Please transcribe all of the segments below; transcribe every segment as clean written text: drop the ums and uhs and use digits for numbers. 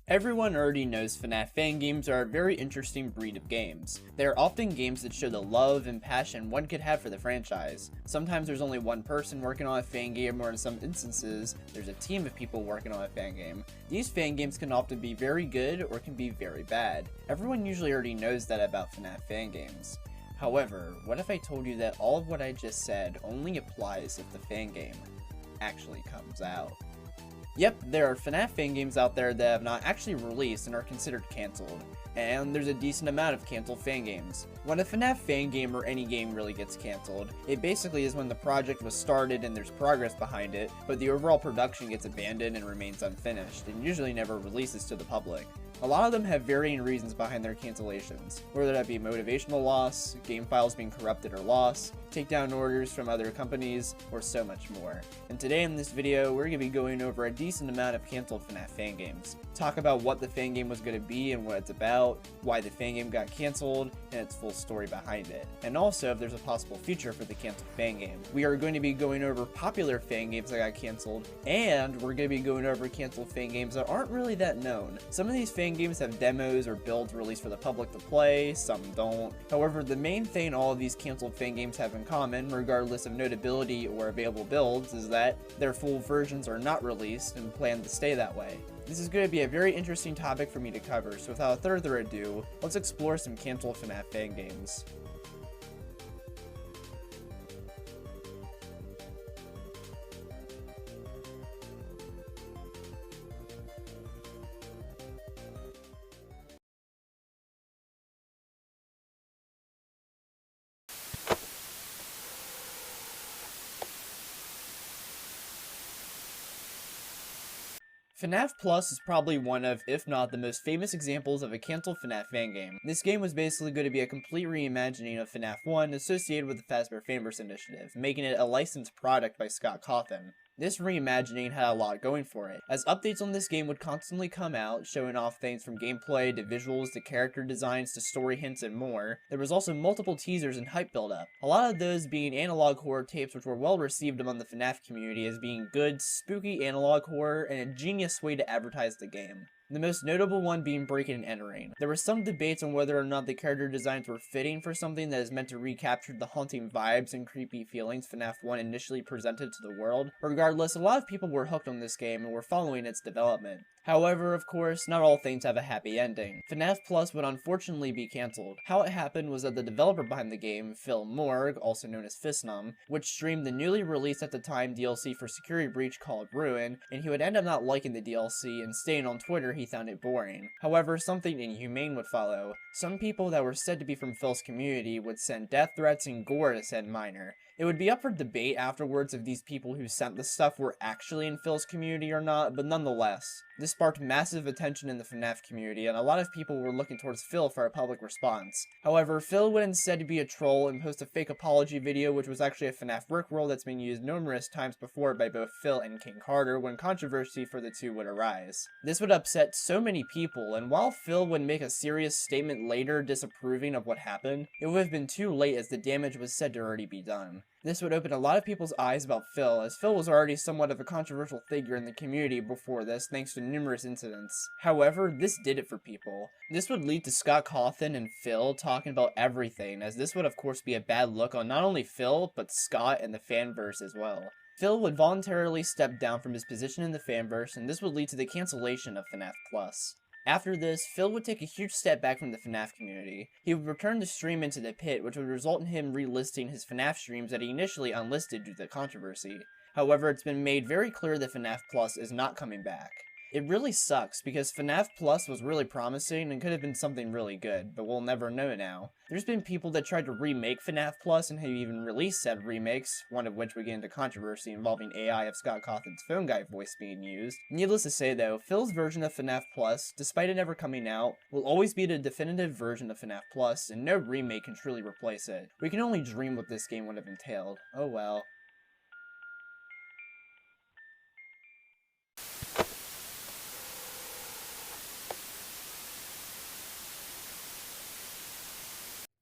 Everyone already knows FNAF Fangames are a very interesting breed of games. They are often games that show the love and passion one could have for the franchise. Sometimes there's only one person working on a fangame, or in some instances, there's a team of people working on a fangame. These fangames can often be very good or can be very bad. Everyone usually already knows that about FNAF Fangames. However, what if I told you that all of what I just said only applies if the fangame actually comes out? Yep, there are FNAF Fangames out there that have not actually released and are considered cancelled, and there's a decent amount of cancelled fangames. When a FNAF fangame or any game really gets cancelled, it basically is when the project was started and there's progress behind it, but the overall production gets abandoned and remains unfinished, and usually never releases to the public. A lot of them have varying reasons behind their cancellations, whether that be motivational loss, game files being corrupted or lost, takedown orders from other companies, or so much more. And today in this video, we're going to be going over a decent amount of cancelled FNAF fangames. Talk about what the fangame was going to be and what it's about, why the fangame got cancelled, and its full story behind it. And also if there's a possible future for the cancelled fangame. We are going to be going over popular fangames that got cancelled, and we're going to be going over cancelled fangames that aren't really that known. Some of these fangames have demos or builds released for the public to play, some don't. However, the main thing all of these cancelled fangames have in common, regardless of notability or available builds, is that their full versions are not released and plan to stay that way. This is going to be a very interesting topic for me to cover, so without further ado, let's explore some cancelled FNAF fangames. FNAF Plus is probably one of, if not the most famous examples of a cancelled FNAF fangame. This game was basically going to be a complete reimagining of FNAF 1 associated with the Fazbear Funhouse initiative, making it a licensed product by Scott Cawthon. This reimagining had a lot going for it, as updates on this game would constantly come out, showing off things from gameplay to visuals to character designs to story hints and more. There was also multiple teasers and hype build-up, a lot of those being analog horror tapes which were well received among the FNAF community as being good, spooky analog horror and a genius way to advertise the game. The most notable one being Breaking and Entering. There were some debates on whether or not the character designs were fitting for something that is meant to recapture the haunting vibes and creepy feelings FNAF 1 initially presented to the world. Regardless, a lot of people were hooked on this game and were following its development. However, of course, not all things have a happy ending. FNAF Plus would unfortunately be cancelled. How it happened was that the developer behind the game, Phil Morg, also known as Fisnum, would stream the newly released at the time DLC for Security Breach called Ruin, and he would end up not liking the DLC and stating on Twitter he found it boring. However, something inhumane would follow. Some people that were said to be from Phil's community would send death threats and gore to said minor. It would be up for debate afterwards if these people who sent the stuff were actually in Phil's community or not, but nonetheless. This sparked massive attention in the FNAF community, and a lot of people were looking towards Phil for a public response. However, Phil would instead be a troll and post a fake apology video, which was actually a FNAF Rickroll that's been used numerous times before by both Phil and King Carter when controversy for the two would arise. This would upset so many people, and while Phil would make a serious statement later disapproving of what happened, it would have been too late as the damage was said to already be done. This would open a lot of people's eyes about Phil, as Phil was already somewhat of a controversial figure in the community before this thanks to numerous incidents. However, this did it for people. This would lead to Scott Cawthon and Phil talking about everything, as this would of course be a bad look on not only Phil, but Scott and the fanverse as well. Phil would voluntarily step down from his position in the fanverse, and this would lead to the cancellation of FNAF Plus. After this, Phil would take a huge step back from the FNAF community. He would return the stream into the pit, which would result in him relisting his FNAF streams that he initially unlisted due to the controversy. However, it's been made very clear that FNAF Plus is not coming back. It really sucks, because FNAF Plus was really promising and could have been something really good, but we'll never know now. There's been people that tried to remake FNAF Plus and have even released said remakes, one of which would get into controversy involving AI of Scott Cawthon's phone guy voice being used. Needless to say though, Phil's version of FNAF Plus, despite it never coming out, will always be the definitive version of FNAF Plus, and no remake can truly replace it. We can only dream what this game would have entailed. Oh well.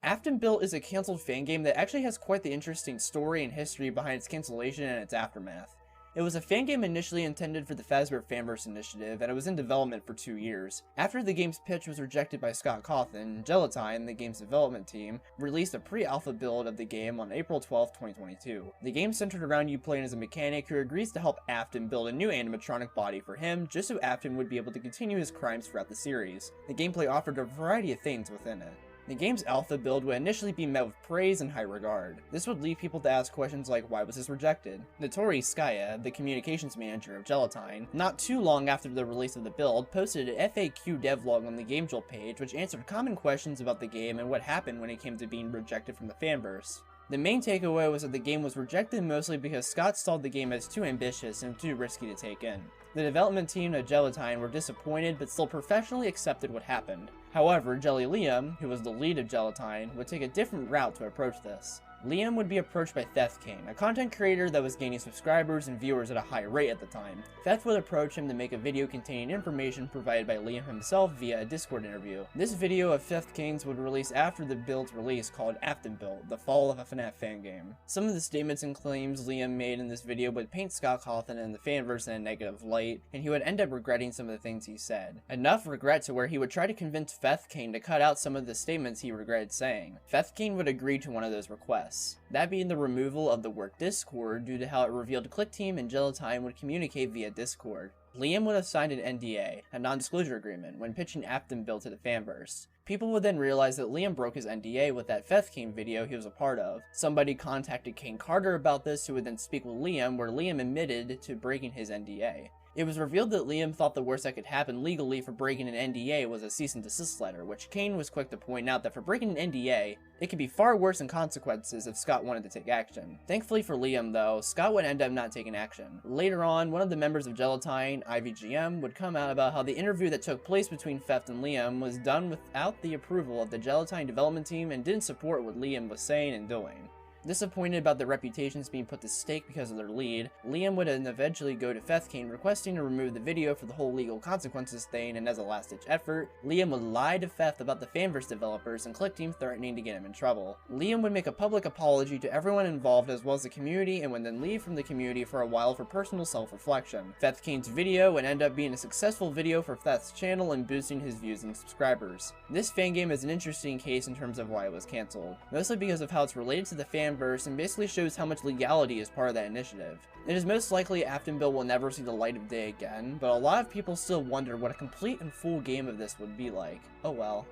Aftonbuilt is a cancelled fangame that actually has quite the interesting story and history behind its cancellation and its aftermath. It was a fan game initially intended for the Fazbear Fanverse initiative, and it was in development for 2 years. After the game's pitch was rejected by Scott Cawthon, Gelatine, the game's development team, released a pre-alpha build of the game on April 12, 2022. The game centered around you playing as a mechanic who agrees to help Afton build a new animatronic body for him, just so Afton would be able to continue his crimes throughout the series. The gameplay offered a variety of things within it. The game's alpha build would initially be met with praise and high regard. This would lead people to ask questions like, why was this rejected? Notori Skaya, the communications manager of Gelatine, not too long after the release of the build, posted an FAQ devlog on the GameJolt page which answered common questions about the game and what happened when it came to being rejected from the fanverse. The main takeaway was that the game was rejected mostly because Scott saw the game as too ambitious and too risky to take in. The development team at Gelatine were disappointed but still professionally accepted what happened. However, Jelly Liam, who was the lead of Gelatine, would take a different route to approach this. Liam would be approached by Theft King, a content creator that was gaining subscribers and viewers at a high rate at the time. Theft would approach him to make a video containing information provided by Liam himself via a Discord interview. This video of Theft King's would release after the build's release called Aftonbuilt, the fall of a FNAF fan game. Some of the statements and claims Liam made in this video would paint Scott Cawthon and the fanverse in a negative light, and he would end up regretting some of the things he said. Enough regret to where he would try to convince Theft King to cut out some of the statements he regretted saying. Theft King would agree to one of those requests. That being the removal of the word Discord due to how it revealed Click Team and Gelatine would communicate via Discord. Liam would have signed an NDA, a non-disclosure agreement, when pitching Aftonbuilt to the fanverse. People would then realize that Liam broke his NDA with that Theft King video he was a part of. Somebody contacted Kane Carter about this, who would then speak with Liam, where Liam admitted to breaking his NDA. It was revealed that Liam thought the worst that could happen legally for breaking an NDA was a cease and desist letter, which Kane was quick to point out that for breaking an NDA, it could be far worse in consequences if Scott wanted to take action. Thankfully for Liam though, Scott would end up not taking action. Later on, one of the members of Gelatine, IVGM, would come out about how the interview that took place between Theft and Liam was done without the approval of the Gelatine development team and didn't support what Liam was saying and doing. Disappointed about their reputations being put to stake because of their lead, Liam would then eventually go to Theft King requesting to remove the video for the whole legal consequences thing, and as a last-ditch effort, Liam would lie to Theft about the fanverse developers and Click Team threatening to get him in trouble. Liam would make a public apology to everyone involved as well as the community and would then leave from the community for a while for personal self-reflection. Theft King's video would end up being a successful video for Theft's channel and boosting his views and subscribers. This fan game is an interesting case in terms of why it was cancelled, mostly because of how it's related to the fanverse and basically shows how much legality is part of that initiative. It is most likely Aftonbuilt will never see the light of day again, but a lot of people still wonder what a complete and full game of this would be like. Oh well.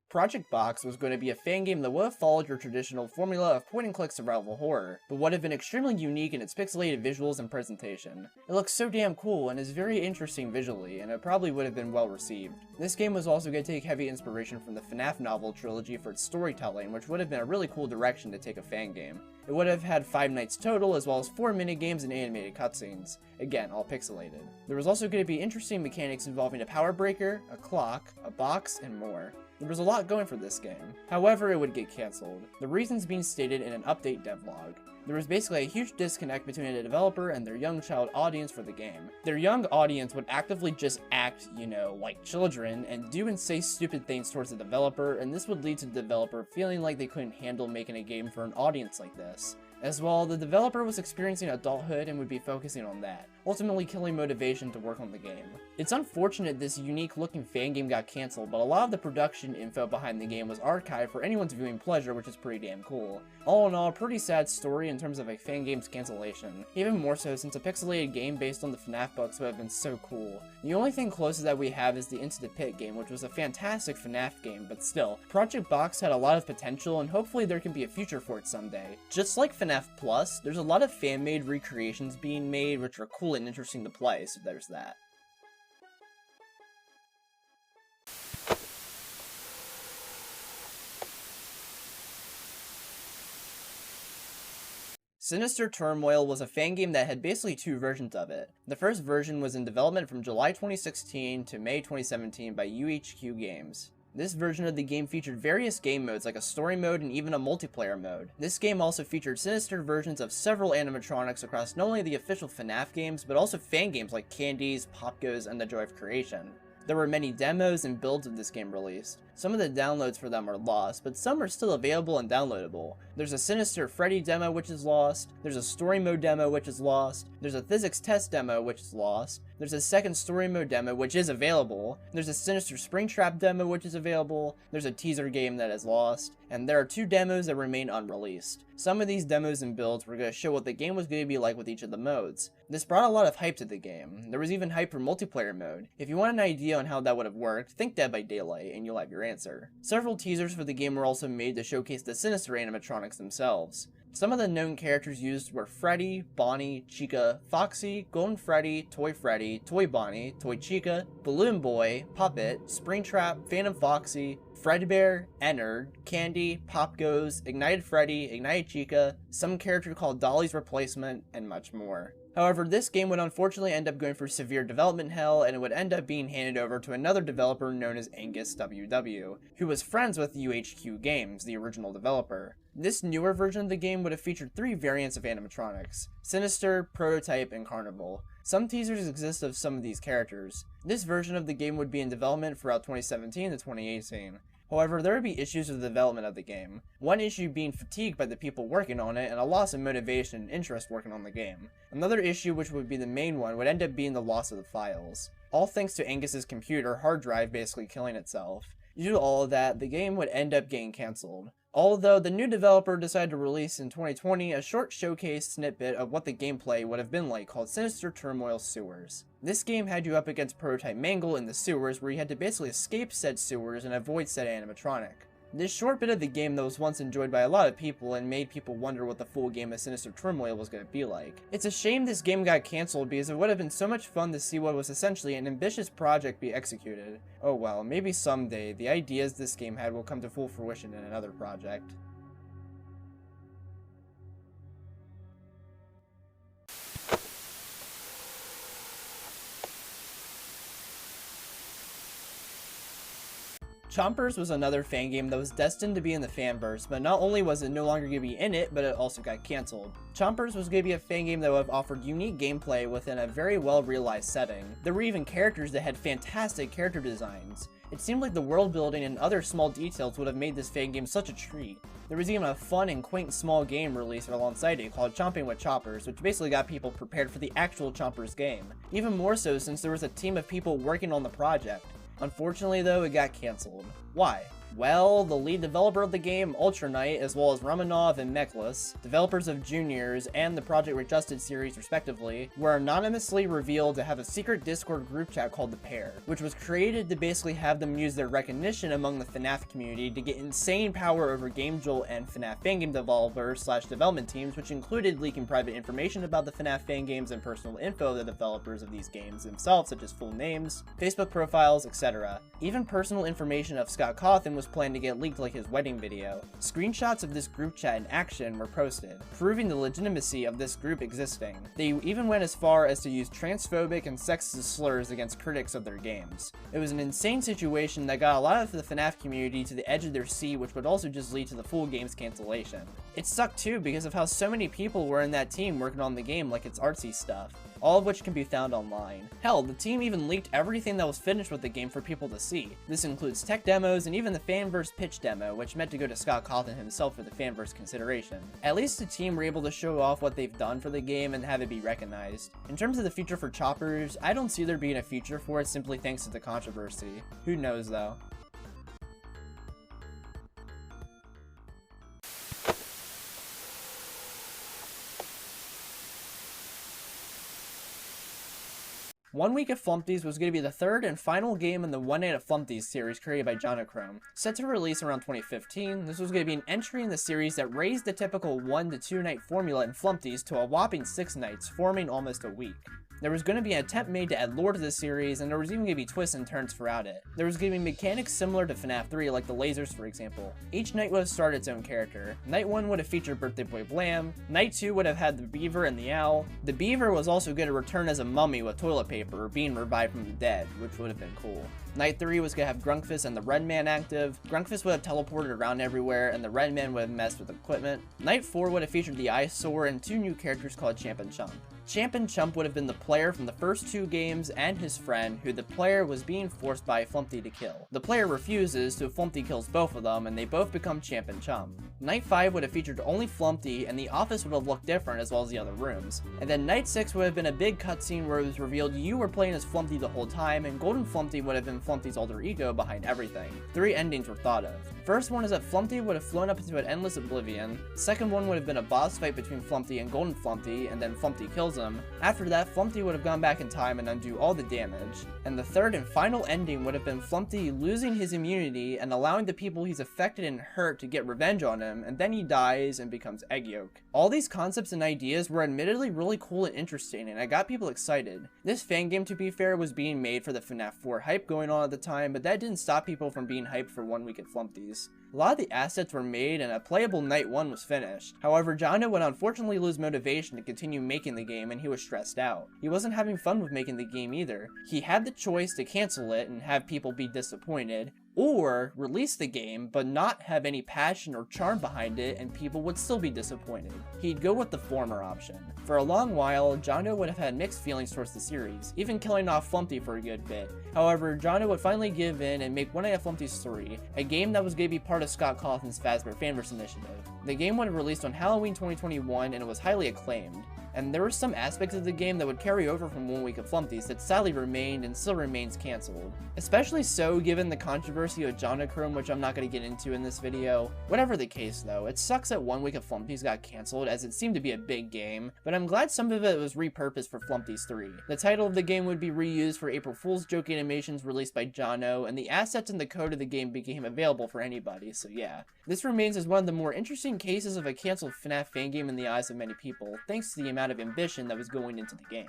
Project Box was going to be a fan game that would have followed your traditional formula of point-and-click survival horror, but would have been extremely unique in its pixelated visuals and presentation. It looks so damn cool and is very interesting visually, and it probably would have been well received. This game was also going to take heavy inspiration from the FNAF novel trilogy for its storytelling, which would have been a really cool direction to take a fan game. It would have had 5 nights total, as well as 4 minigames and animated cutscenes. Again, all pixelated. There was also going to be interesting mechanics involving a power breaker, a clock, a box, and more. There was a lot going for this game. However, it would get cancelled. The reasons being stated in an update devlog. There was basically a huge disconnect between the developer and their young child audience for the game. Their young audience would actively just act, like children, and do and say stupid things towards the developer, and this would lead to the developer feeling like they couldn't handle making a game for an audience like this. As well, the developer was experiencing adulthood and would be focusing on that, ultimately killing motivation to work on the game. It's unfortunate this unique looking fan game got cancelled, but a lot of the production info behind the game was archived for anyone's viewing pleasure, which is pretty damn cool. All in all, a pretty sad story in terms of a fan game's cancellation, even more so since a pixelated game based on the FNAF books would have been so cool. The only thing close to that we have is the Into the Pit game, which was a fantastic FNAF game, but still, Project Box had a lot of potential and hopefully there can be a future for it someday. Just like FNAF Plus, there's a lot of fan-made recreations being made which are cool and interesting to play, so there's that. Sinister Turmoil was a fan game that had basically 2 versions of it. The first version was in development from July 2016 to May 2017 by UHQ Games. This version of the game featured various game modes like a story mode and even a multiplayer mode. This game also featured sinister versions of several animatronics across not only the official FNAF games, but also fan games like Candies, POPGOES, and The Joy of Creation. There were many demos and builds of this game released. Some of the downloads for them are lost, but some are still available and downloadable. There's a Sinister Freddy demo which is lost, there's a story mode demo which is lost, there's a physics test demo which is lost, there's a second story mode demo which is available, there's a Sinister Springtrap demo which is available, there's a teaser game that is lost, and there are 2 demos that remain unreleased. Some of these demos and builds were going to show what the game was going to be like with each of the modes. This brought a lot of hype to the game. There was even hype for multiplayer mode. If you want an idea on how that would have worked, think Dead by Daylight and you'll have your answer. Several teasers for the game were also made to showcase the Sinister animatronics themselves. Some of the known characters used were Freddy, Bonnie, Chica, Foxy, Golden Freddy, Toy Bonnie, Toy Chica, Balloon Boy, Puppet, Springtrap, Phantom Foxy, Fredbear, Ennard, Candy, POPGOES, Ignited Freddy, Ignited Chica, some character called Dolly's Replacement, and much more. However, this game would unfortunately end up going through severe development hell, and it would end up being handed over to another developer known as Angus WW, who was friends with UHQ Games, the original developer. This newer version of the game would have featured 3 variants of animatronics: Sinister, Prototype, and Carnival. Some teasers exist of some of these characters. This version of the game would be in development throughout 2017 to 2018. However, there would be issues with the development of the game. One issue being fatigue by the people working on it and a loss of motivation and interest working on the game. Another issue, which would be the main one, would end up being the loss of the files. All thanks to Angus's computer hard drive basically killing itself. Due to all of that, the game would end up getting cancelled. Although the new developer decided to release in 2020 a short showcase snippet of what the gameplay would have been like called Sinister Turmoil Sewers. This game had you up against Prototype Mangle in the sewers, where you had to basically escape said sewers and avoid said animatronic. This short bit of the game that was once enjoyed by a lot of people and made people wonder what the full game of Sinister Turmoil was going to be like. It's a shame this game got cancelled because it would have been so much fun to see what was essentially an ambitious project be executed. Oh well, maybe someday the ideas this game had will come to full fruition in another project. Chompers was another fan game that was destined to be in the fanverse, but not only was it no longer going to be in it, but it also got cancelled. Chompers was going to be a fan game that would have offered unique gameplay within a very well realized setting. There were even characters that had fantastic character designs. It seemed like the world building and other small details would have made this fan game such a treat. There was even a fun and quaint small game released alongside it called Chomping with Choppers, which basically got people prepared for the actual Chompers game. Even more so since there was a team of people working on the project. Unfortunately though, it got cancelled. Why? Well, the lead developer of the game, Ultra Knight, as well as Romanov and Meklis, developers of Juniors and the Project Readjusted series respectively, were anonymously revealed to have a secret Discord group chat called The Pair, which was created to basically have them use their recognition among the FNAF community to get insane power over GameJolt and FNAF Fangame developers / development teams, which included leaking private information about the FNAF Fangames and personal info of the developers of these games themselves, such as full names, Facebook profiles, etc. Even personal information of Scott Cawthon was planned to get leaked like his wedding video. Screenshots of this group chat in action were posted, proving the legitimacy of this group existing. They even went as far as to use transphobic and sexist slurs against critics of their games. It was an insane situation that got a lot of the FNAF community to the edge of their seat, which would also just lead to the full game's cancellation. It sucked too because of how so many people were in that team working on the game like it's artsy stuff, all of which can be found online. Hell, the team even leaked everything that was finished with the game for people to see. This includes tech demos and even the fanverse pitch demo, which meant to go to Scott Cawthon himself for the fanverse consideration. At least the team were able to show off what they've done for the game and have it be recognized. In terms of the future for Choppers, I don't see there being a future for it simply thanks to the controversy. Who knows though? One Week of Flumpties was going to be the third and final game in the One Night of Flumpties series created by Jonachrome. Set to release around 2015, this was going to be an entry in the series that raised the typical 1 to 2 night formula in Flumpties to a whopping 6 nights, forming almost a week. There was going to be an attempt made to add lore to the series, and there was even going to be twists and turns throughout it. There was going to be mechanics similar to FNAF 3, like the lasers for example. Each night would have started its own character. Night 1 would have featured Birthday Boy Blam, Night 2 would have had the Beaver and the Owl. The Beaver was also going to return as a mummy with toilet paper, being revived from the dead, which would have been cool. Night 3 was going to have Grunkfist and the Red Man active. Grunkfist would have teleported around everywhere, and the Red Man would have messed with equipment. Night 4 would have featured the Eyesore and 2 new characters called Champ and Chomp. Champ and Chump would have been the player from the first 2 games and his friend, who the player was being forced by Flumpty to kill. The player refuses, so Flumpty kills both of them, and they both become Champ and Chump. Night 5 would have featured only Flumpty, and the office would have looked different as well as the other rooms. And then Night 6 would have been a big cutscene where it was revealed you were playing as Flumpty the whole time, and Golden Flumpty would have been Flumpty's alter ego behind everything. 3 endings were thought of. First one is that Flumpty would have flown up into an endless oblivion. Second one would have been a boss fight between Flumpty and Golden Flumpty, and then Flumpty kills him. After that, Flumpty would have gone back in time and undo all the damage. And the third and final ending would have been Flumpty losing his immunity and allowing the people he's affected and hurt to get revenge on him, and then he dies and becomes egg yolk. All these concepts and ideas were admittedly really cool and interesting, and I got people excited. This fan game, to be fair, was being made for the FNAF 4 hype going on at the time, but that didn't stop people from being hyped for 1 week at Flumpty's. A lot of the assets were made and a playable Night 1 was finished. However, Jono would unfortunately lose motivation to continue making the game, and he was stressed out. He wasn't having fun with making the game either. He had the choice to cancel it and have people be disappointed, or release the game but not have any passion or charm behind it and people would still be disappointed. He'd go with the former option. For a long while, Jono would have had mixed feelings towards the series, even killing off Flumpty for a good bit. However, Jono would finally give in and make One Night at Flumpty's 3, a game that was going to be part of Scott Cawthon's Fazbear Fangames initiative. The game would have released on Halloween 2021 and it was highly acclaimed. And there were some aspects of the game that would carry over from 1 week of Flumpty's that sadly remained and still remains cancelled. Especially so given the controversy of Jonochrome, which I'm not going to get into in this video. Whatever the case though, it sucks that 1 week of Flumpty's got cancelled as it seemed to be a big game, but I'm glad some of it was repurposed for Flumpty's 3. The title of the game would be reused for April Fool's joke animations released by Jono, and the assets and the code of the game became available for anybody, so yeah. This remains as one of the more interesting cases of a cancelled FNAF fan game in the eyes of many people, thanks to the amount of ambition that was going into the game.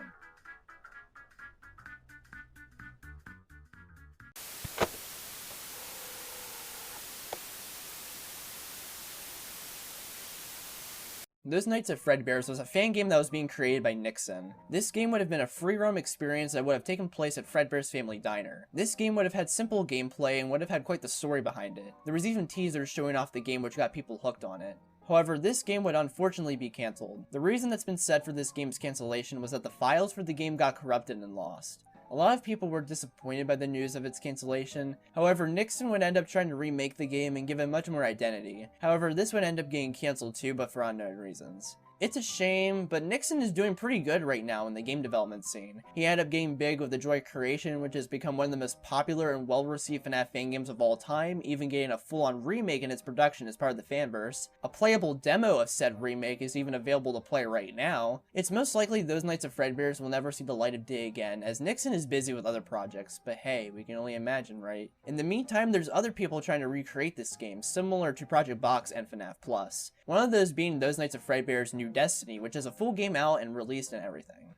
Those Nights at Fredbear's was a fan game that was being created by Nixon. This game would have been a free roam experience that would have taken place at Fredbear's family diner. This game would have had simple gameplay and would have had quite the story behind it. There was even teasers showing off the game which got people hooked on it. However, this game would unfortunately be cancelled. The reason that's been said for this game's cancellation was that the files for the game got corrupted and lost. A lot of people were disappointed by the news of its cancellation. However, Nixon would end up trying to remake the game and give it much more identity. However, this would end up getting cancelled too, but for unknown reasons. It's a shame, but Nixon is doing pretty good right now in the game development scene. He ended up getting big with the Joy Creation, which has become one of the most popular and well-received FNAF fan games of all time, even getting a full-on remake in its production as part of the fanverse. A playable demo of said remake is even available to play right now. It's most likely Those Nights of Fredbear's will never see the light of day again, as Nixon is busy with other projects, but hey, we can only imagine, right? In the meantime, there's other people trying to recreate this game, similar to Project Box and FNAF Plus. One of those being Those Nights of Fredbear's New Destiny, which is a full game out and released and everything.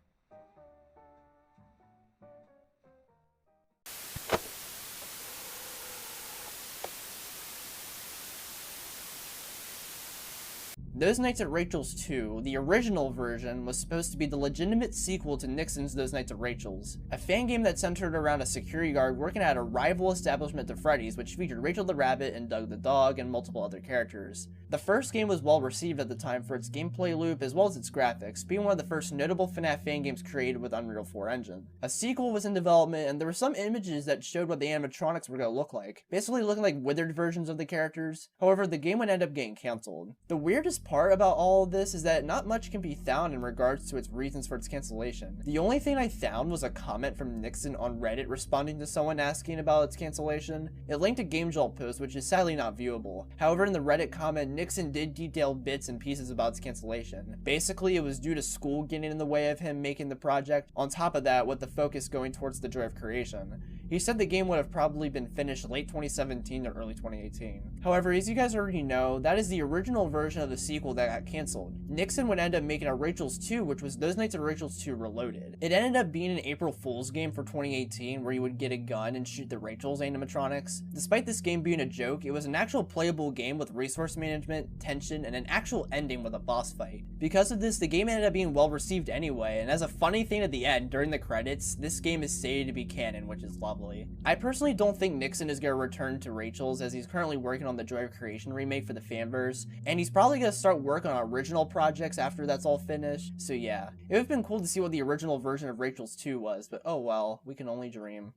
Those Nights at Rachel's 2, the original version, was supposed to be the legitimate sequel to Nixon's Those Nights at Rachel's, a fan game that centered around a security guard working at a rival establishment to Freddy's, which featured Rachel the Rabbit and Doug the Dog and multiple other characters. The first game was well received at the time for its gameplay loop as well as its graphics, being one of the first notable FNAF fan games created with Unreal 4 engine. A sequel was in development, and there were some images that showed what the animatronics were going to look like, basically looking like withered versions of the characters. However, the game would end up getting cancelled. The weirdest part about all of this is that not much can be found in regards to its reasons for its cancellation. The only thing I found was a comment from Nixon on Reddit responding to someone asking about its cancellation. It linked a GameJolt post, which is sadly not viewable. However, in the Reddit comment, Nixon did detail bits and pieces about its cancellation. Basically, it was due to school getting in the way of him making the project, on top of that with the focus going towards the joy of creation. He said the game would have probably been finished late 2017 or early 2018. However, as you guys already know, that is the original version of the sequel that got cancelled. Nixon would end up making a Rachel's 2, which was Those Nights at Rachel's 2 Reloaded. It ended up being an April Fool's game for 2018 where you would get a gun and shoot the Rachel's animatronics. Despite this game being a joke, it was an actual playable game with resource management, tension, and an actual ending with a boss fight. Because of this, the game ended up being well received anyway, and as a funny thing at the end, during the credits, this game is stated to be canon, which is lovely. probably. I personally don't think Nixon is going to return to Rachel's, as he's currently working on the Joy of Creation remake for the Fanverse, and he's probably going to start work on original projects after that's all finished, so yeah. It would have been cool to see what the original version of Rachel's 2 was, but oh well, we can only dream.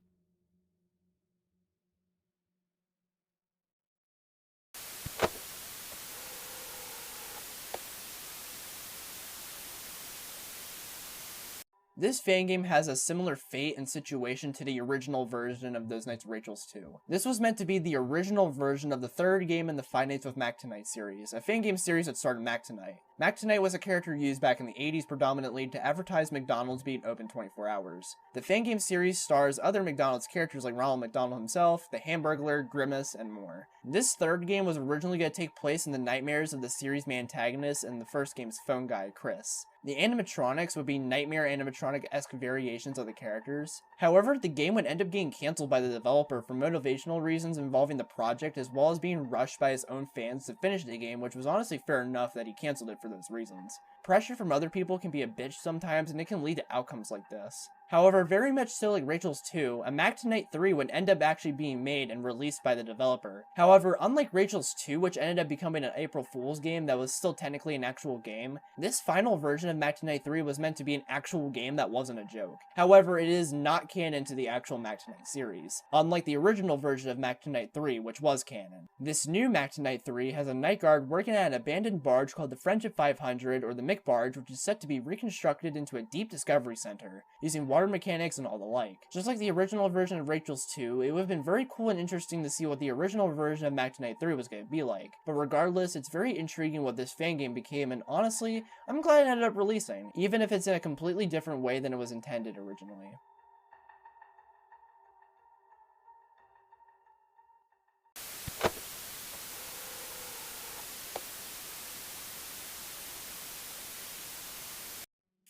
This fan game has a similar fate and situation to the original version of Those Nights with Rachel's 2. This was meant to be the original version of the third game in the Five Nights with Mac Tonight series, a fan game series that started Mac Tonight. Mac Tonight was a character used back in the 80s predominantly to advertise McDonald's being open 24 hours. The fan game series stars other McDonald's characters like Ronald McDonald himself, the Hamburglar, Grimace, and more. This third game was originally going to take place in the nightmares of the series main antagonist and the first game's phone guy, Chris. The animatronics would be nightmare animatronic-esque variations of the characters. However, the game would end up getting cancelled by the developer for motivational reasons involving the project, as well as being rushed by his own fans to finish the game, which was honestly fair enough that he cancelled it for those reasons. Pressure from other people can be a bitch sometimes, and it can lead to outcomes like this. However, very much so like Rachel's 2, a Mac Tonight 3 would end up actually being made and released by the developer. However, unlike Rachel's 2, which ended up becoming an April Fool's game that was still technically an actual game, this final version of Mac Tonight 3 was meant to be an actual game that wasn't a joke. However, it is not canon to the actual Mac Tonight series, unlike the original version of Mac Tonight 3, which was canon. This new Mac Tonight 3 has a night guard working at an abandoned barge called the Friendship 500, or the Mick Barge, which is set to be reconstructed into a deep discovery center, using water mechanics and all the like. Just like the original version of Rachel's 2, it would have been very cool and interesting to see what the original version of Mac Tonight 3 was going to be like. But regardless, it's very intriguing what this fan game became, and honestly, I'm glad it ended up releasing, even if it's in a completely different way than it was intended originally.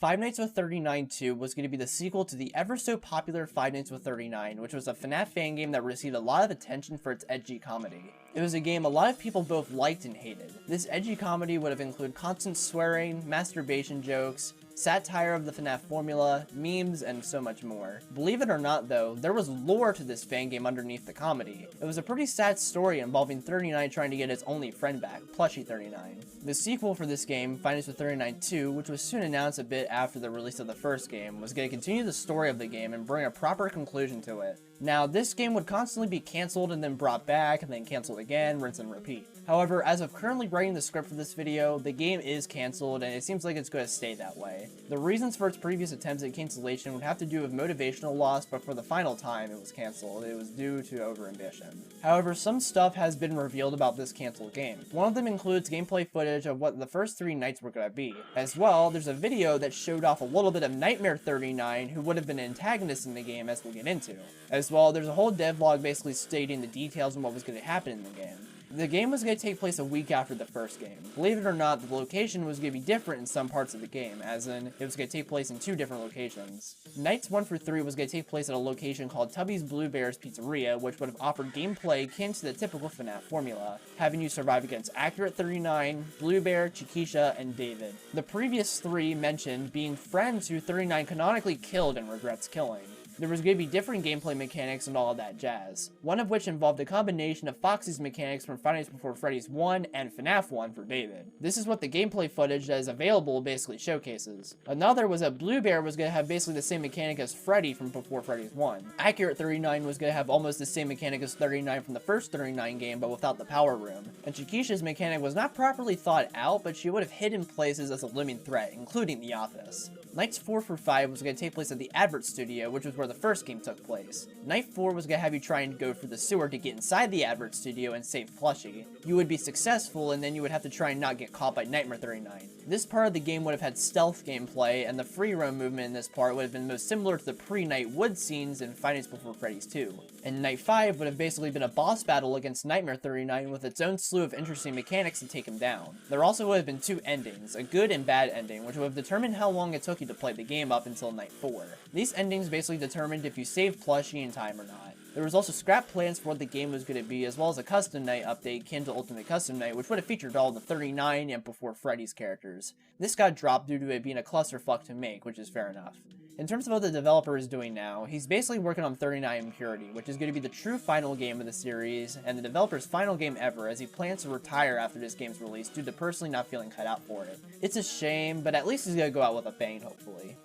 Five Nights with 39 2 was going to be the sequel to the ever so popular Five Nights with 39, which was a FNAF fan game that received a lot of attention for its edgy comedy. It was a game a lot of people both liked and hated. This edgy comedy would have included constant swearing, masturbation jokes, satire of the FNAF formula, memes, and so much more. Believe it or not though, there was lore to this fan game underneath the comedy. It was a pretty sad story involving 39 trying to get his only friend back, Plushie 39. The sequel for this game, Five Nights with 39 2, which was soon announced a bit after the release of the first game, was going to continue the story of the game and bring a proper conclusion to it. Now, this game would constantly be cancelled and then brought back, and then cancelled again, rinse and repeat. However, as of currently writing the script for this video, the game is cancelled, and it seems like it's going to stay that way. The reasons for its previous attempts at cancellation would have to do with motivational loss, but for the final time it was cancelled. It was due to overambition. However, some stuff has been revealed about this cancelled game. One of them includes gameplay footage of what the first 3 nights were going to be. As well, there's a video that showed off a little bit of Nightmare 39, who would have been an antagonist in the game, as we'll get into. As well, there's a whole devlog basically stating the details on what was going to happen in the game. The game was going to take place a week after the first game. Believe it or not, the location was going to be different in some parts of the game, as in, it was going to take place in 2 different locations. Nights 1 through 3 was going to take place at a location called Tubby's Blue Bear's Pizzeria, which would have offered gameplay akin to the typical FNAF formula, having you survive against Accurate 39, Blue Bear, Chiquisha, and David. The previous 3 mentioned being friends who 39 canonically killed and regrets killing. There was going to be different gameplay mechanics and all of that jazz, one of which involved a combination of Foxy's mechanics from Five Nights Before Freddy's 1 and FNAF 1 for David. This is what the gameplay footage that is available basically showcases. Another was that Blue Bear was going to have basically the same mechanic as Freddy from Before Freddy's 1. Accurate 39 was going to have almost the same mechanic as 39 from the first 39 game, but without the power room. And Chiquisha's mechanic was not properly thought out, but she would have hidden places as a looming threat, including the office. Nights 4 through 5 was going to take place at the Advert Studio, which was where the first game took place. Night 4 was going to have you try and go through the sewer to get inside the Advert Studio and save Plushie. You would be successful, and then you would have to try and not get caught by Nightmare 39. This part of the game would have had stealth gameplay, and the free roam movement in this part would have been most similar to the pre-Night Wood scenes in Five Nights Before Freddy's 2. And Night 5 would have basically been a boss battle against Nightmare 39 with its own slew of interesting mechanics to take him down. There also would have been 2 endings, a good and bad ending, which would have determined how long it took you to play the game up until Night 4. These endings basically determined if you saved Plushie in time or not. There was also scrap plans for what the game was going to be, as well as a custom night update akin to Ultimate Custom Night, which would have featured all the 39 and Before Freddy's characters. This got dropped due to it being a clusterfuck to make, which is fair enough. In terms of what the developer is doing now, he's basically working on 39 Impurity, which is going to be the true final game of the series, and the developer's final game ever, as he plans to retire after this game's release due to personally not feeling cut out for it. It's a shame, but at least he's going to go out with a bang, hopefully.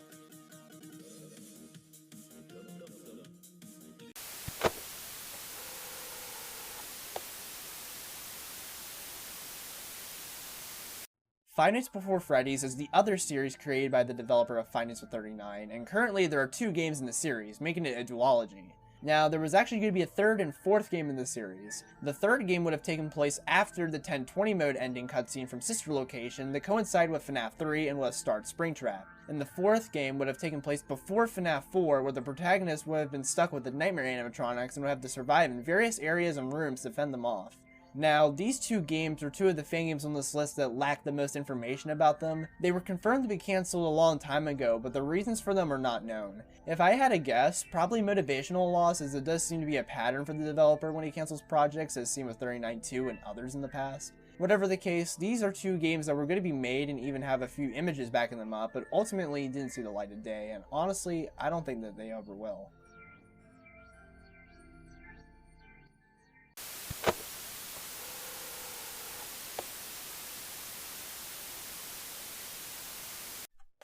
Five Nights Before Freddy's is the other series created by the developer of Five Nights at 39, and currently there are 2 games in the series, making it a duology. Now, there was actually going to be a third and fourth game in the series. The third game would have taken place after the 1020 mode ending cutscene from Sister Location that coincided with FNAF 3 and would have started Springtrap. And the fourth game would have taken place before FNAF 4, where the protagonist would have been stuck with the nightmare animatronics and would have to survive in various areas and rooms to fend them off. Now, these 2 games are 2 of the fan games on this list that lack the most information about them. They were confirmed to be cancelled a long time ago, but the reasons for them are not known. If I had a guess, probably motivational loss, as it does seem to be a pattern for the developer when he cancels projects, as seen with 39-2 and others in the past. Whatever the case, these are 2 games that were going to be made and even have a few images backing them up, but ultimately didn't see the light of day, and honestly, I don't think that they ever will.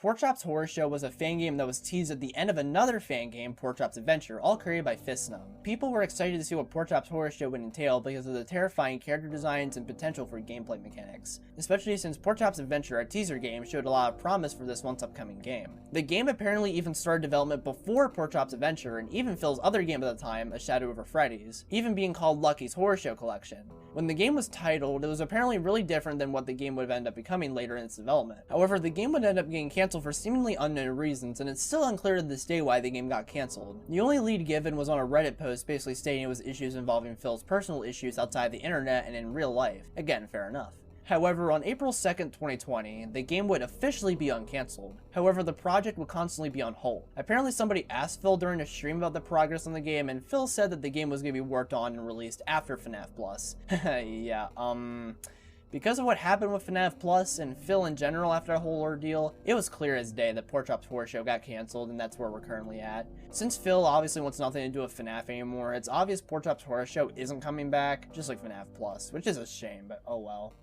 Porkchop's Horror Show was a fan game that was teased at the end of another fan game, Porkchop's Adventure, all created by FistNum. People were excited to see what Porkchop's Horror Show would entail because of the terrifying character designs and potential for gameplay mechanics, especially since Porkchop's Adventure, a teaser game, showed a lot of promise for this once upcoming game. The game apparently even started development before Porkchop's Adventure and even Phil's other game at the time, A Shadow Over Freddy's, even being called Lucky's Horror Show Collection. When the game was titled, it was apparently really different than what the game would have ended up becoming later in its development. However, the game would end up getting cancelled for seemingly unknown reasons, and it's still unclear to this day why the game got cancelled. The only lead given was on a Reddit post basically stating it was issues involving Phil's personal issues outside the internet and in real life. Again, fair enough. However, on April 2nd, 2020, the game would officially be uncancelled. However, the project would constantly be on hold. Apparently somebody asked Phil during a stream about the progress on the game, and Phil said that the game was going to be worked on and released after FNAF Plus. Yeah, because of what happened with FNAF Plus and Phil in general after that whole ordeal, it was clear as day that Porkchop's Horror Show got cancelled, and that's where we're currently at. Since Phil obviously wants nothing to do with FNAF anymore, it's obvious Porkchop's Horror Show isn't coming back, just like FNAF Plus, which is a shame, but oh well.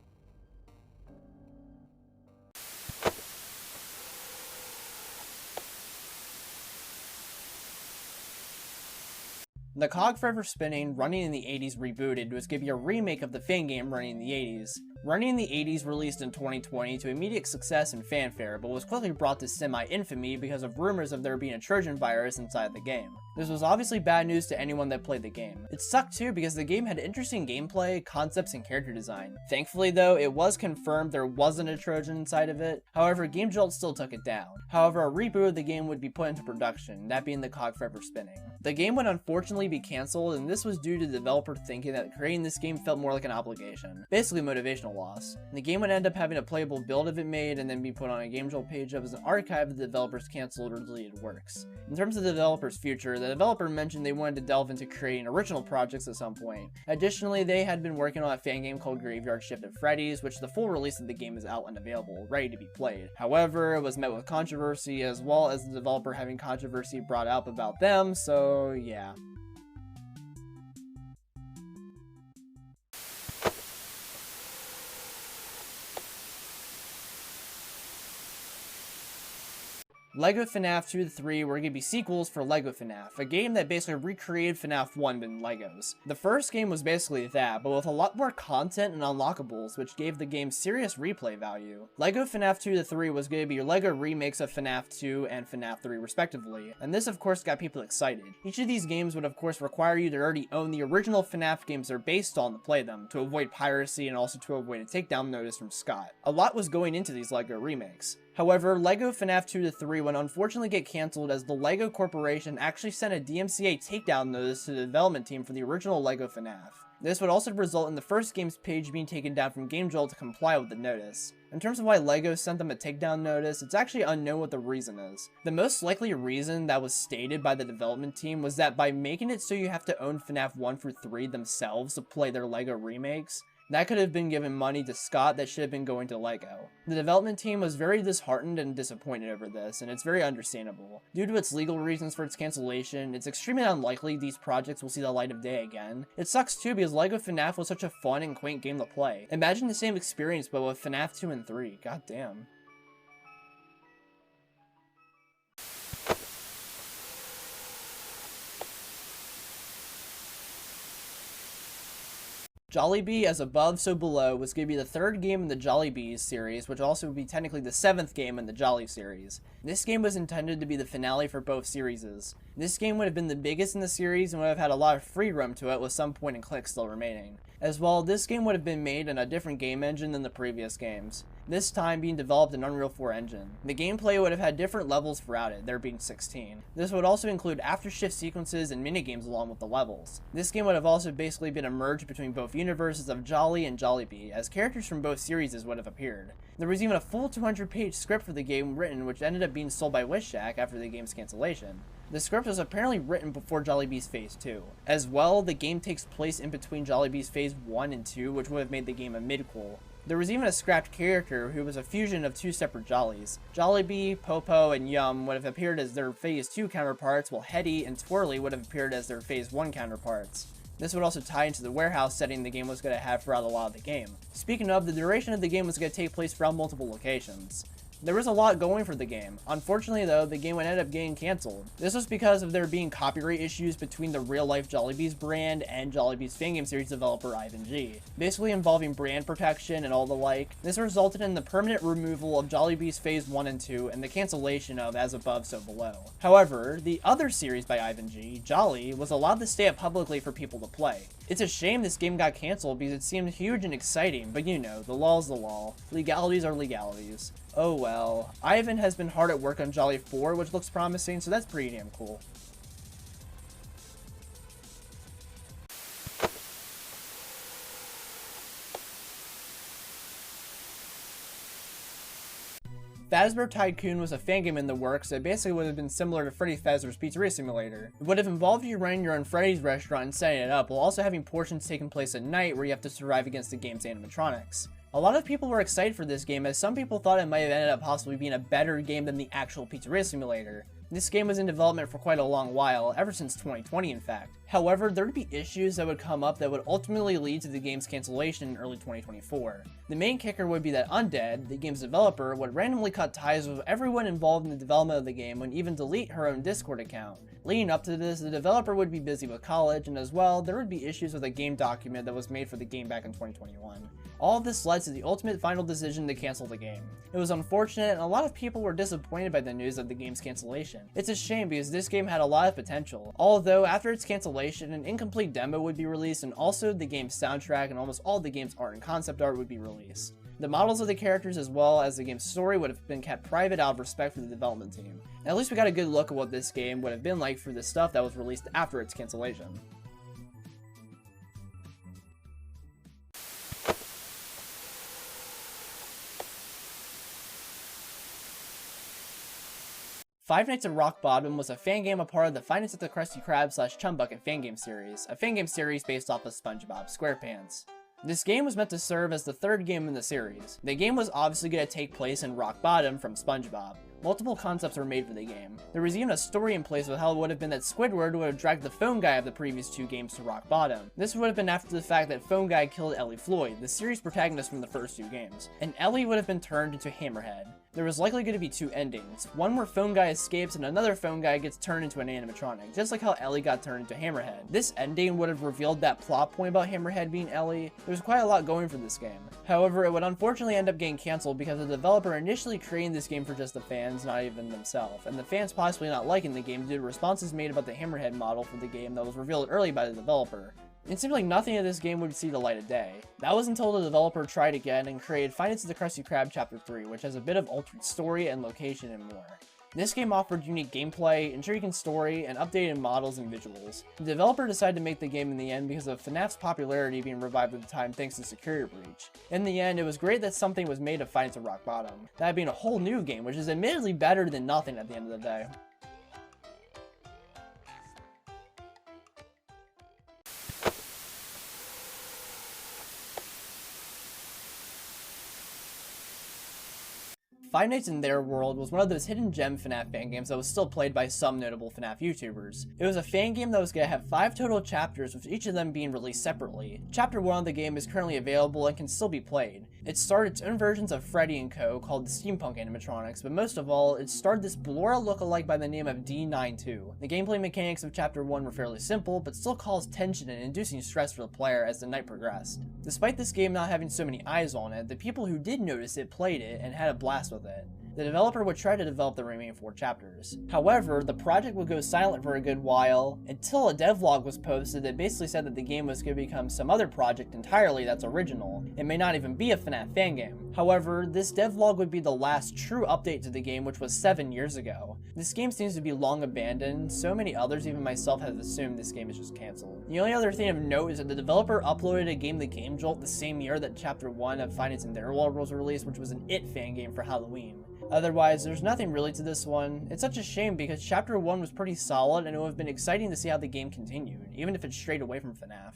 The Cog Forever Spinning, running in the 80s rebooted, was going to be a remake of the fan game running in the 80s. Running in the 80s released in 2020 to immediate success and fanfare, but was quickly brought to semi-infamy because of rumors of there being a Trojan virus inside the game. This was obviously bad news to anyone that played the game. It sucked too because the game had interesting gameplay, concepts, and character design. Thankfully though, it was confirmed there wasn't a Trojan inside of it. However, Game Jolt still took it down. However, a reboot of the game would be put into production, that being the Cog Forever Spinning. The game would unfortunately be cancelled, and this was due to the developer thinking that creating this game felt more like an obligation. Basically motivational loss. The game would end up having a playable build of it made and then be put on a Game Jolt page up as an archive of the developer's cancelled or deleted works. In terms of the developer's future, the developer mentioned they wanted to delve into creating original projects at some point. Additionally, they had been working on a fan game called Graveyard Shift at Freddy's, which the full release of the game is out and available, ready to be played. However, it was met with controversy, as well as the developer having controversy brought up about them, so yeah. LEGO FNAF 2-3 were going to be sequels for LEGO FNAF, a game that basically recreated FNAF 1 in Legos. The first game was basically that, but with a lot more content and unlockables, which gave the game serious replay value. LEGO FNAF 2-3 was going to be your LEGO remakes of FNAF 2 and FNAF 3 respectively, and this of course got people excited. Each of these games would of course require you to already own the original FNAF games they're based on to play them, to avoid piracy and also to avoid a takedown notice from Scott. A lot was going into these LEGO remakes. However, LEGO FNAF 2-3 would unfortunately get cancelled as the LEGO Corporation actually sent a DMCA takedown notice to the development team for the original LEGO FNAF. This would also result in the first game's page being taken down from Game Jolt to comply with the notice. In terms of why LEGO sent them a takedown notice, it's actually unknown what the reason is. The most likely reason that was stated by the development team was that by making it so you have to own FNAF 1 through 3 themselves to play their LEGO remakes, That could have been given money to Scott that should have been going to Lego. The development team was very disheartened and disappointed over this, and it's very understandable. Due to its legal reasons for its cancellation, it's extremely unlikely these projects will see the light of day again. It sucks too because Lego FNAF was such a fun and quaint game to play. Imagine the same experience but with FNAF 2 and 3, god damn. Jollibee, As Above, So Below was going to be the third game in the Jollibee series, which also would be technically the 7th game in the Jolly series. This game was intended to be the finale for both series. This game would have been the biggest in the series and would have had a lot of free roam to it with some point and click still remaining. As well, this game would have been made in a different game engine than the previous games, this time being developed in Unreal 4 engine. The gameplay would have had different levels throughout it, there being 16. This would also include after-shift sequences and minigames along with the levels. This game would have also basically been a merge between both universes of Jolly and Jollibee, as characters from both series would have appeared. There was even a full 200-page script for the game written, which ended up being sold by Wishjack after the game's cancellation. The script was apparently written before Jollibee's Phase 2. As well, the game takes place in between Jollibee's Phase 1 and 2, which would have made the game a midquel. There was even a scrapped character who was a fusion of two separate Jollies. Jollibee, Popo, and Yum would have appeared as their Phase 2 counterparts, while Hetty and Twirly would have appeared as their Phase 1 counterparts. This would also tie into the warehouse setting the game was going to have throughout a lot of the game. Speaking of, the duration of the game was going to take place throughout multiple locations. There was a lot going for the game. Unfortunately though, the game would end up getting cancelled. This was because of there being copyright issues between the real-life Jollibee's brand and Jollibee's Fangames series developer Ivan G, basically involving brand protection and all the like. This resulted in the permanent removal of Jollibee's Phase 1 and 2 and the cancellation of As Above, So Below. However, the other series by Ivan G, Jolly, was allowed to stay up publicly for people to play. It's a shame this game got cancelled because it seemed huge and exciting, but you know, the law's the law. Legalities are legalities. Oh well. Ivan has been hard at work on Jolly 4, which looks promising, so that's pretty damn cool. Fazbear Tycoon was a fan game in the works that basically would have been similar to Freddy Fazbear's Pizzeria Simulator. It would have involved you running your own Freddy's restaurant and setting it up, while also having portions taking place at night where you have to survive against the game's animatronics. A lot of people were excited for this game, as some people thought it might have ended up possibly being a better game than the actual Pizzeria Simulator. This game was in development for quite a long while, ever since 2020 in fact. However, there would be issues that would come up that would ultimately lead to the game's cancellation in early 2024. The main kicker would be that Undead, the game's developer, would randomly cut ties with everyone involved in the development of the game and even delete her own Discord account. Leading up to this, the developer would be busy with college, and as well, there would be issues with a game document that was made for the game back in 2021. All of this led to the ultimate final decision to cancel the game. It was unfortunate, and a lot of people were disappointed by the news of the game's cancellation. It's a shame because this game had a lot of potential, although after its cancellation, an incomplete demo would be released, and also the game's soundtrack and almost all the game's art and concept art would be released. The models of the characters as well as the game's story would have been kept private out of respect for the development team. At least we got a good look at what this game would have been like for the stuff that was released after its cancellation. Five Nights at Rock Bottom was a fan game a part of the Five Nights at the Krusty Krab / Chumbucket Fangame series, a fangame series based off of SpongeBob SquarePants. This game was meant to serve as the third game in the series. The game was obviously going to take place in Rock Bottom from SpongeBob. Multiple concepts were made for the game. There was even a story in place with how it would have been that Squidward would have dragged the phone guy of the previous two games to Rock Bottom. This would have been after the fact that Phone Guy killed Ellie Floyd, the series protagonist from the first two games, and Ellie would have been turned into Hammerhead. There was likely going to be two endings, one where Phone Guy escapes and another Phone Guy gets turned into an animatronic, just like how Ellie got turned into Hammerhead. This ending would have revealed that plot point about Hammerhead being Ellie. There's quite a lot going for this game. However, it would unfortunately end up getting cancelled because the developer initially created this game for just the fans, not even themselves, and the fans possibly not liking the game due to responses made about the Hammerhead model for the game that was revealed early by the developer. It seemed like nothing of this game would see the light of day. That was until the developer tried again and created Five Nights at the Krusty Krab Chapter 3, which has a bit of altered story and location and more. This game offered unique gameplay, intriguing story, and updated models and visuals. The developer decided to make the game in the end because of FNAF's popularity being revived at the time thanks to Security Breach. In the end, it was great that something was made of Five Nights at Rock Bottom, that being a whole new game, which is admittedly better than nothing at the end of the day. Five Nights in Their World was one of those hidden gem FNAF fan games that was still played by some notable FNAF YouTubers. It was a fan game that was going to have 5 total chapters, with each of them being released separately. Chapter 1 of the game is currently available and can still be played. It starred its own versions of Freddy and Co. called the Steampunk animatronics, but most of all, it starred this Blora lookalike by the name of D92. The gameplay mechanics of Chapter 1 were fairly simple, but still caused tension and inducing stress for the player as the night progressed. Despite this game not having so many eyes on it, the people who did notice it played it and had a blast with it. The developer would try to develop the remaining 4 chapters. However, the project would go silent for a good while until a devlog was posted that basically said that the game was going to become some other project entirely that's original. It may not even be a FNAF fan game. However, this devlog would be the last true update to the game, which was 7 years ago. This game seems to be long abandoned. So many others, even myself, have assumed this game is just cancelled. The only other thing of note is that the developer uploaded a game, The Game Jolt, the same year that Chapter 1 of Five Nights in Their World was released, which was an It fan game for Halloween. Otherwise, there's nothing really to this one. It's such a shame because Chapter 1 was pretty solid and it would have been exciting to see how the game continued, even if it strayed away from FNAF.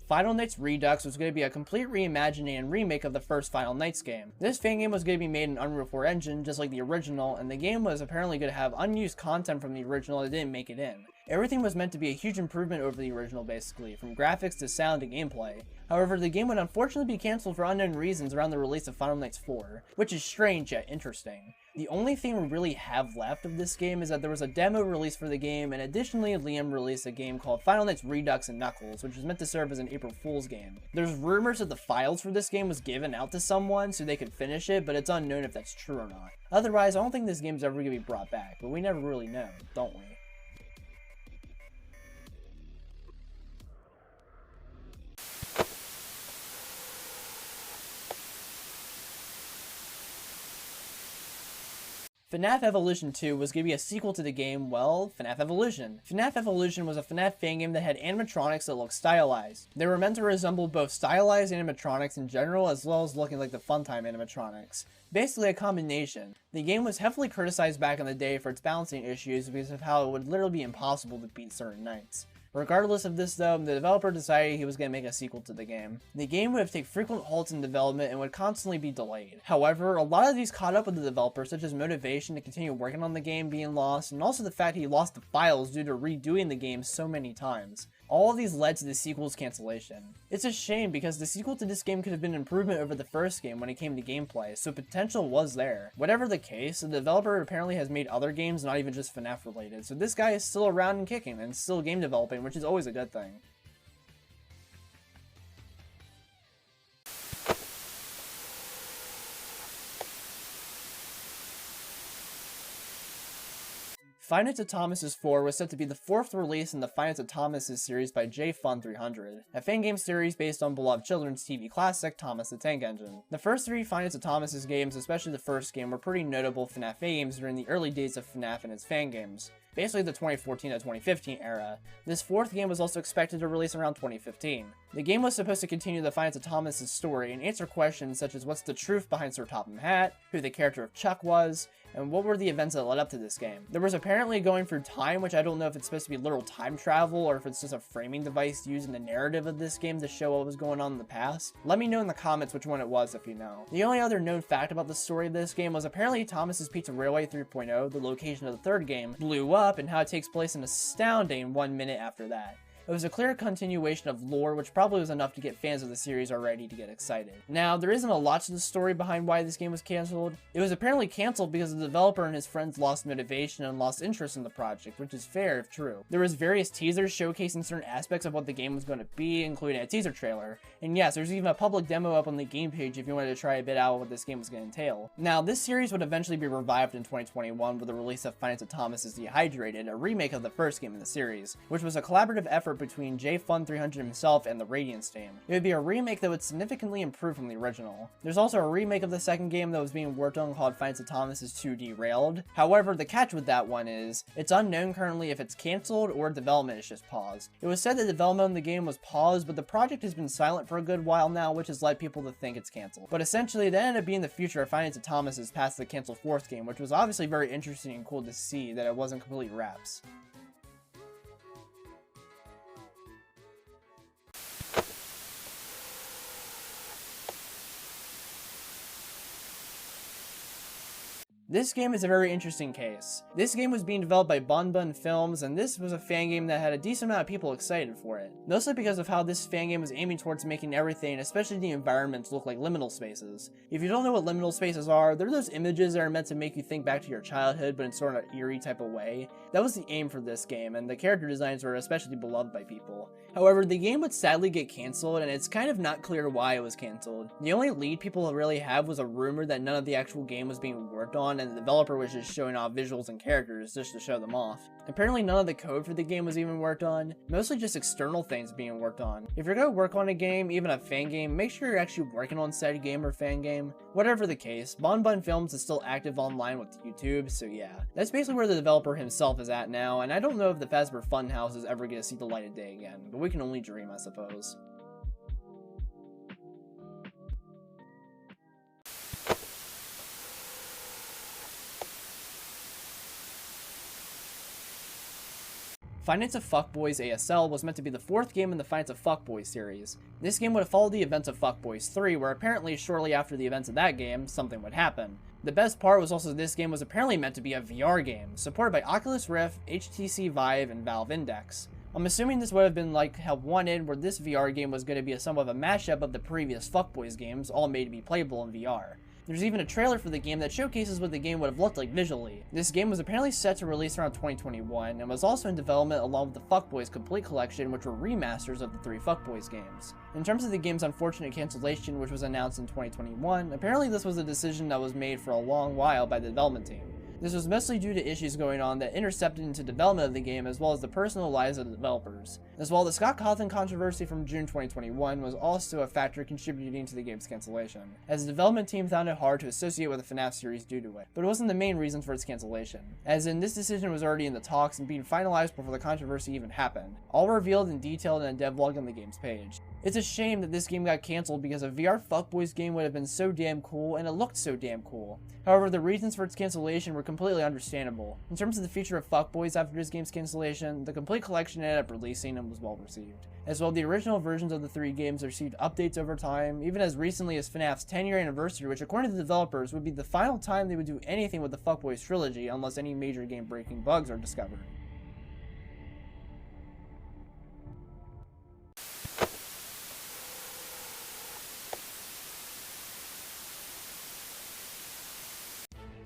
Final Nights Redux was going to be a complete reimagining and remake of the first Final Nights game. This fan game was going to be made in Unreal 4 engine, just like the original, and the game was apparently going to have unused content from the original that didn't make it in. Everything was meant to be a huge improvement over the original basically, from graphics to sound to gameplay. However, the game would unfortunately be cancelled for unknown reasons around the release of Final Nights 4, which is strange yet interesting. The only thing we really have left of this game is that there was a demo release for the game, and additionally Liam released a game called Final Nights Redux and Knuckles, which was meant to serve as an April Fool's game. There's rumors that the files for this game was given out to someone so they could finish it, but it's unknown if that's true or not. Otherwise, I don't think this game's ever going to be brought back, but we never really know, don't we? FNAF Evolution 2 was going to be a sequel to the game, well, FNAF Evolution. FNAF Evolution was a FNAF fan game that had animatronics that looked stylized. They were meant to resemble both stylized animatronics in general as well as looking like the Funtime animatronics. Basically a combination. The game was heavily criticized back in the day for its balancing issues because of how it would literally be impossible to beat certain nights. Regardless of this though, the developer decided he was going to make a sequel to the game. The game would have taken frequent halts in development and would constantly be delayed. However, a lot of these caught up with the developer, such as motivation to continue working on the game being lost, and also the fact he lost the files due to redoing the game so many times. All of these led to the sequel's cancellation. It's a shame because the sequel to this game could have been an improvement over the first game when it came to gameplay, so potential was there. Whatever the case, the developer apparently has made other games not even just FNAF related, so this guy is still around and kicking and still game developing, which is always a good thing. Five Nights at Thomas's 4 was set to be the 4th release in the Five Nights at Thomas's series by JFun300, a fan game series based on beloved children's TV classic Thomas the Tank Engine. The first 3 Five Nights at Thomas's games, especially the first game, were pretty notable FNAF games during the early days of FNAF and its fan games, basically the 2014 to 2015 era. This 4th game was also expected to release around 2015. The game was supposed to continue the Five Nights at Thomas's story and answer questions such as what's the truth behind Sir Topham Hatt, who the character of Chuck was, and what were the events that led up to this game. There was apparently going through time, which I don't know if it's supposed to be literal time travel or if it's just a framing device used in the narrative of this game to show what was going on in the past. Let me know in the comments which one it was if you know. The only other known fact about the story of this game was apparently Thomas's Pizza Railway 3.0, the location of the 3rd game, blew up and how it takes place an astounding 1 minute after that. It was a clear continuation of lore, which probably was enough to get fans of the series already to get excited. Now, there isn't a lot to the story behind why this game was cancelled. It was apparently cancelled because the developer and his friends lost motivation and lost interest in the project, which is fair if true. There was various teasers showcasing certain aspects of what the game was going to be, including a teaser trailer. And yes, there's even a public demo up on the game page if you wanted to try a bit out what this game was going to entail. Now, this series would eventually be revived in 2021 with the release of Five Nights at Thomas's Dehydrated, a remake of the first game in the series, which was a collaborative effort between JFun300 himself and the Radiance team. It would be a remake that would significantly improve from the original. There's also a remake of the second game that was being worked on called Finance of Thomas 2 Derailed. However, the catch with that one is, it's unknown currently if it's cancelled or development is just paused. It was said that development of the game was paused, but the project has been silent for a good while now, which has led people to think it's cancelled. But essentially, that ended up being the future of Finance of Thomas past the canceled fourth game, which was obviously very interesting and cool to see that it wasn't complete wraps. This game is a very interesting case. This game was being developed by Bonbon Films, and this was a fan game that had a decent amount of people excited for it. Mostly because of how this fan game was aiming towards making everything, especially the environments, look like liminal spaces. If you don't know what liminal spaces are, they're those images that are meant to make you think back to your childhood, but in sort of an eerie type of way. That was the aim for this game, and the character designs were especially beloved by people. However, the game would sadly get cancelled, and it's kind of not clear why it was cancelled. The only lead people really have was a rumor that none of the actual game was being worked on, and the developer was just showing off visuals and characters just to show them off. Apparently none of the code for the game was even worked on, mostly just external things being worked on. If you're gonna work on a game, even a fan game, make sure you're actually working on said game or fan game. Whatever the case, Bonbon Films is still active online with YouTube, so yeah. That's basically where the developer himself is at now, and I don't know if the Fazbear Funhouse is ever gonna see the light of day again, but we can only dream, I suppose. Finance of Fuckboys ASL was meant to be the fourth game in the Finance of Fuckboys series. This game would have followed the events of Fuckboys 3, where apparently shortly after the events of that game, something would happen. The best part was also this game was apparently meant to be a VR game, supported by Oculus Rift, HTC Vive, and Valve Index. I'm assuming this would have been like Help Wanted, where this VR game was going to be somewhat of a mashup of the previous Fuckboys games, all made to be playable in VR. There's even a trailer for the game that showcases what the game would have looked like visually. This game was apparently set to release around 2021, and was also in development along with the Fuckboys Complete Collection, which were remasters of the three Fuckboys games. In terms of the game's unfortunate cancellation, which was announced in 2021, apparently this was a decision that was made for a long while by the development team. This was mostly due to issues going on that intercepted into development of the game, as well as the personal lives of the developers. As well, the Scott Cawthon controversy from June 2021 was also a factor contributing to the game's cancellation, as the development team found it hard to associate with the FNAF series due to it, but it wasn't the main reason for its cancellation, as in this decision was already in the talks and being finalized before the controversy even happened, all revealed and detailed in a devlog on the game's page. It's a shame that this game got cancelled because a VR Fuckboys game would have been so damn cool and it looked so damn cool. However, the reasons for its cancellation were completely understandable. In terms of the future of Fuckboys after this game's cancellation, the complete collection ended up releasing and was well received. As well, the original versions of the three games received updates over time, even as recently as FNAF's 10-year anniversary, which according to the developers would be the final time they would do anything with the Fuckboys trilogy unless any major game-breaking bugs are discovered.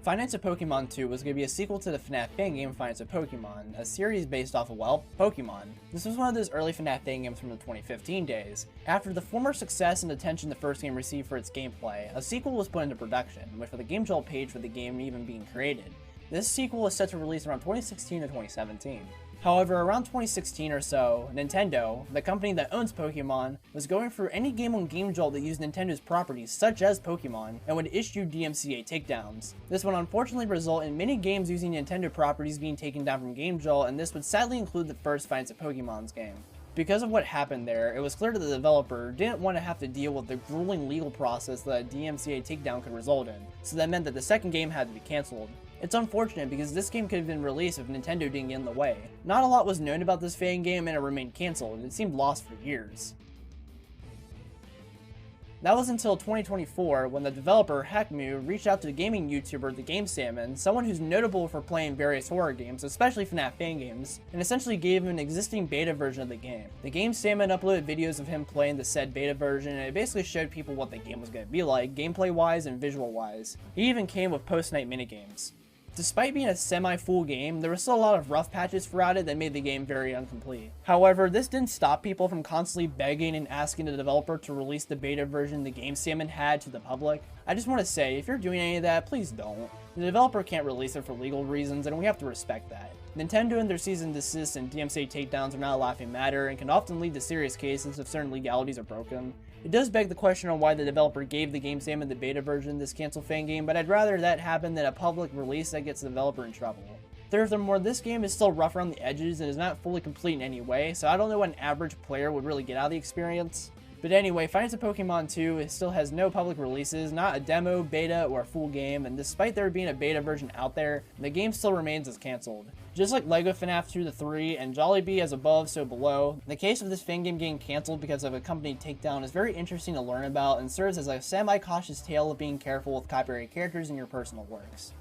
Finance of Pokemon 2 was going to be a sequel to the FNAF fan game Finance of Pokemon, a series based off of, well, Pokemon. This was one of those early FNAF fan games from the 2015 days. After the former success and attention the first game received for its gameplay, a sequel was put into production, which for the Game Jolt page for the game even being created. This sequel is set to release around 2016 to 2017. However, around 2016 or so, Nintendo, the company that owns Pokemon, was going through any game on Game Jolt that used Nintendo's properties, such as Pokemon, and would issue DMCA takedowns. This would unfortunately result in many games using Nintendo properties being taken down from Game Jolt, and this would sadly include the first Finance of Pokemon's game. Because of what happened there, it was clear that the developer didn't want to have to deal with the grueling legal process that a DMCA takedown could result in, so that meant that the second game had to be cancelled. It's unfortunate because this game could have been released if Nintendo didn't get in the way. Not a lot was known about this fan game and it remained cancelled, and it seemed lost for years. That was until 2024 when the developer Hackmoo reached out to the gaming YouTuber The Game Salmon, someone who's notable for playing various horror games, especially FNAF fan games, and essentially gave him an existing beta version of the game. The Game Salmon uploaded videos of him playing the said beta version, and it basically showed people what the game was going to be like, gameplay wise and visual wise. He even came with post-night minigames. Despite being a semi-full game, there was still a lot of rough patches throughout it that made the game very incomplete. However, this didn't stop people from constantly begging and asking the developer to release the beta version the game salmon had to the public. I just want to say, if you're doing any of that, please don't. The developer can't release it for legal reasons, and we have to respect that. Nintendo and their cease and desist and DMCA takedowns are not a laughing matter and can often lead to serious cases if certain legalities are broken. It does beg the question on why the developer gave the game salmon the beta version this cancelled fan game, but I'd rather that happen than a public release that gets the developer in trouble. Furthermore, this game is still rough around the edges and is not fully complete in any way, so I don't know what an average player would really get out of the experience. But anyway, Finance of Pokemon 2 it still has no public releases, not a demo, beta, or a full game, and despite there being a beta version out there, the game still remains as cancelled. Just like LEGO FNAF 2 to 3 and Jollibee as above so below, the case of this fan game getting cancelled because of a company takedown is very interesting to learn about and serves as a semi-cautious tale of being careful with copyrighted characters in your personal works.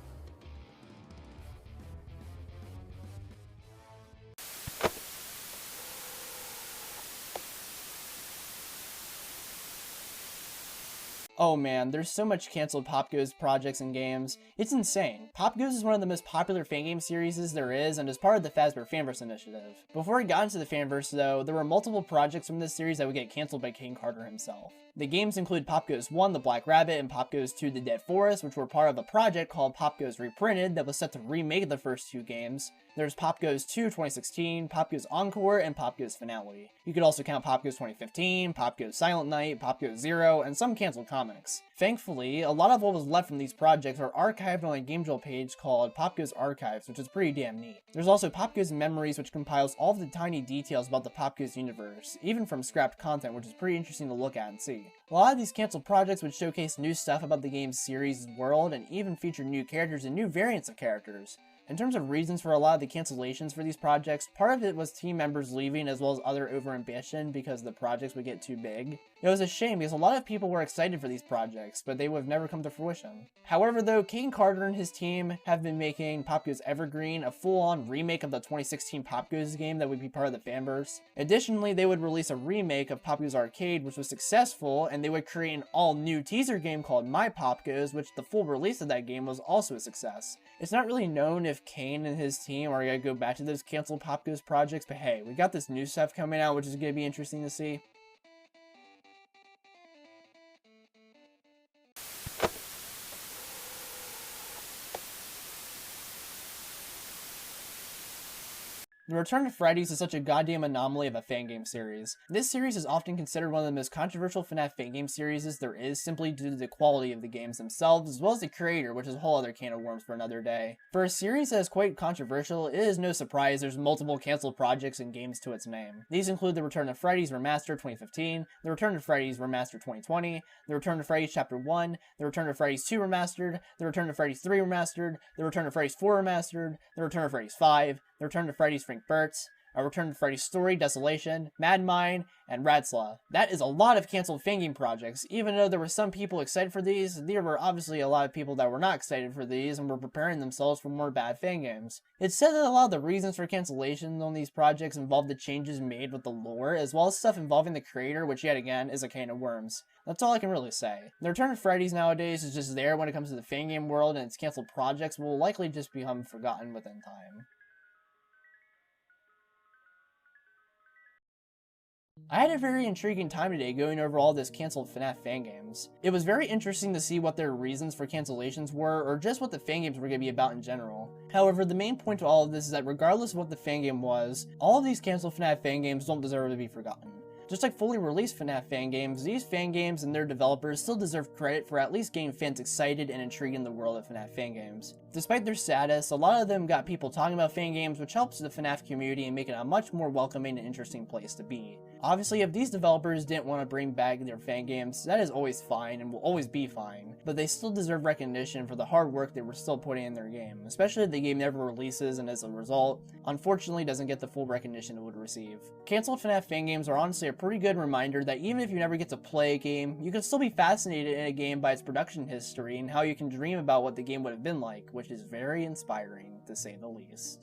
Oh man, there's so much cancelled POPGOES projects and games. It's insane. POPGOES is one of the most popular fan game series there is and is part of the Fazbear Fanverse initiative. Before it got into the Fanverse though, there were multiple projects from this series that would get cancelled by King Carter himself. The games include POPGOES 1, The Black Rabbit, and POPGOES 2, The Dead Forest, which were part of a project called POPGOES Reprinted that was set to remake the first two games. There's POPGOES 2 2016, POPGOES Encore, and POPGOES Finale. You could also count POPGOES 2015, POPGOES Silent Night, POPGOES Zero, and some cancelled comics. Thankfully, a lot of what was left from these projects are archived on a GameJolt page called POPGOES Archives, which is pretty damn neat. There's also POPGOES Memories, which compiles all of the tiny details about the POPGOES universe, even from scrapped content, which is pretty interesting to look at and see. A lot of these cancelled projects would showcase new stuff about the game's series' world and even feature new characters and new variants of characters. In terms of reasons for a lot of the cancellations for these projects, part of it was team members leaving as well as other overambition because the projects would get too big. It was a shame because a lot of people were excited for these projects, but they would have never come to fruition. However though, King Carter and his team have been making POPGOES Evergreen a full-on remake of the 2016 POPGOES game that would be part of the Fanverse. Additionally, they would release a remake of POPGOES Arcade which was successful, and they would create an all-new teaser game called My POPGOES, which the full release of that game was also a success. It's not really known if Kane and his team are going to go back to those canceled POPGOES projects, but hey, we got this new stuff coming out which is going to be interesting to see. The Return to Freddy's is such a goddamn anomaly of a fan game series. This series is often considered one of the most controversial FNAF fan game series there is simply due to the quality of the games themselves as well as the creator, which is a whole other can of worms for another day. For a series that is quite controversial, it is no surprise there's multiple cancelled projects and games to its name. These include The Return to Freddy's Remastered 2015, The Return to Freddy's Remastered 2020, The Return to Freddy's Chapter 1, The Return to Freddy's 2 Remastered, The Return to Freddy's 3 Remastered, The Return to Freddy's 4 Remastered, The Return to Freddy's 5, The Return to Freddy's Frank Burt's, A Return to Freddy's Story, Desolation, Mad Mine, and Radslaw. That is a lot of cancelled fan game projects. Even though there were some people excited for these, there were obviously a lot of people that were not excited for these and were preparing themselves for more bad fan games. It's said that a lot of the reasons for cancellations on these projects involve the changes made with the lore, as well as stuff involving the creator, which yet again is a can of worms. That's all I can really say. The Return to Freddy's nowadays is just there when it comes to the fan game world, and its cancelled projects will likely just become forgotten within time. I had a very intriguing time today going over all this cancelled FNAF fan games. It was very interesting to see what their reasons for cancellations were, or just what the fan games were going to be about in general. However, the main point to all of this is that regardless of what the fan game was, all of these cancelled FNAF fan games don't deserve to be forgotten. Just like fully released FNAF fan games, these fan games and their developers still deserve credit for at least getting fans excited and intrigued in the world of FNAF fan games. Despite their status, a lot of them got people talking about fan games, which helps the FNAF community and make it a much more welcoming and interesting place to be. Obviously, if these developers didn't want to bring back their fan games, that is always fine and will always be fine, but they still deserve recognition for the hard work they were still putting in their game, especially if the game never releases and as a result, unfortunately doesn't get the full recognition it would receive. Cancelled FNAF fan games are honestly a pretty good reminder that even if you never get to play a game, you can still be fascinated in a game by its production history and how you can dream about what the game would have been like, which is very inspiring to say the least.